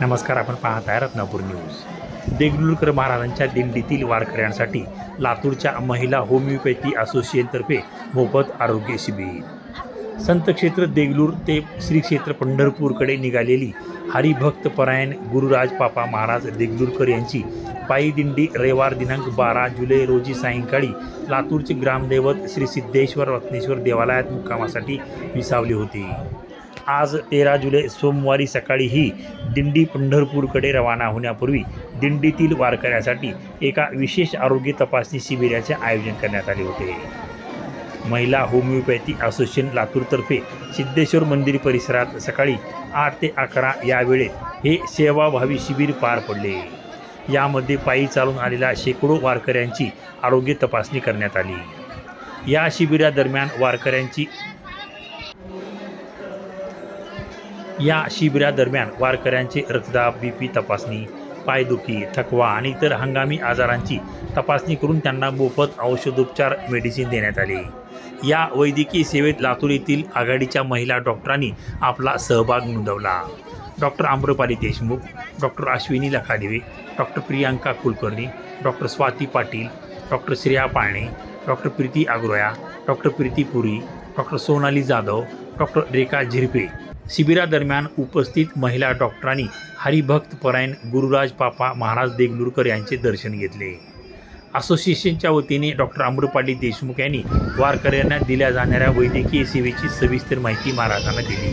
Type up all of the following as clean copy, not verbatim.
नमस्कार. आपण पाहत आहे रत्नापूर न्यूज. देगलूरकर महाराजांच्या दिंडीतील वारकऱ्यांसाठी लातूरच्या महिला होमिओपॅथी असोसिएशनतर्फे मोफत आरोग्य शिबिर. संत क्षेत्र देगलूर ते श्री क्षेत्र पंढरपूरकडे निघालेली हरिभक्तपरायण गुरुराज पापा महाराज देगलूरकर यांची पायी दिंडी रविवार दिनांक 12 जुलै रोजी सायंकाळी लातूरचे ग्रामदैवत श्री सिद्धेश्वर रत्नेश्वर देवालयात मुक्कामासाठी विसावली होती. आज 13 जुलै सोमवारी सकाळी ही दिंडी पंढरपूरकडे रवाना होण्यापूर्वी दिंडीतील वारकऱ्यासाठी एका विशेष आरोग्य तपासणी शिबिराचे आयोजन करण्यात आले होते. महिला होमिओपॅथी असोसिएशन लातूरतर्फे सिद्धेश्वर मंदिर परिसरात सकाळी 8 ते 11 या वेळेत हे सेवाभावी शिबिर पार पडले. यामध्ये पायी चालून आलेल्या शेकडो वारकऱ्यांची आरोग्य तपासणी करण्यात आली. या शिबिरादरम्यान वारकऱ्यांचे रक्तदाब, बीपी तपासणी, पायदुखी, थकवा आणि इतर हंगामी आजारांची तपासणी करून त्यांना मोफत औषधोपचार मेडिसिन देण्यात आले. या वैद्यकीय सेवेत लातूर येथील आघाडीच्या महिला डॉक्टरांनी आपला सहभाग नोंदवला. Doctor Amrapali Deshmukh, doctor Ashwini Lakhadeve, doctor Priyanka Kulkarni, doctor Swati Patil, doctor Shreya Palne, doctor Preeti Agroya, doctor Preeti Puri, doctor Sonali Jadhav, doctor Rekha Zirpe. शिबिरादरम्यान उपस्थित महिला डॉक्टरांनी हरिभक्तपरायण गुरुराज पापा महाराज देगलूरकर यांचे दर्शन घेतले. असोसिएशनच्या वतीने डॉक्टर आम्रपाली देशमुख यांनी वारकऱ्यांना दिल्या जाणाऱ्या वैद्यकीय सेवेची सविस्तर माहिती महाराजांना दिली.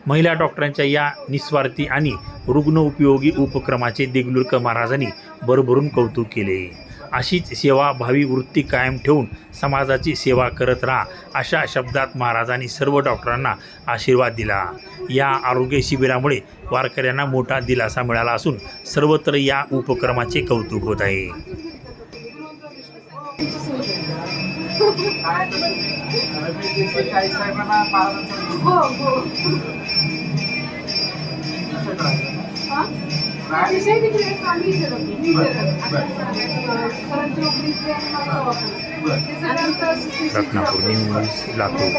महिला डॉक्टरांच्या या निस्वार्थी आणि रुग्णोपयोगी उपक्रमाचे देगलूरकर महाराजांनी भरभरून कौतुक केले. अशीच सेवाभावी वृत्ती कायम ठेवून समाजाची सेवा करत राहा, अशा शब्दात महाराजांनी सर्व डॉक्टरांना आशीर्वाद दिला. या आरोग्य शिबिरामुळे वारकऱ्यांना मोठा दिलासा मिळाला असून सर्वत्र या उपक्रमाचे कौतुक होत आहे. रत्नापूर न्यूज लातूर.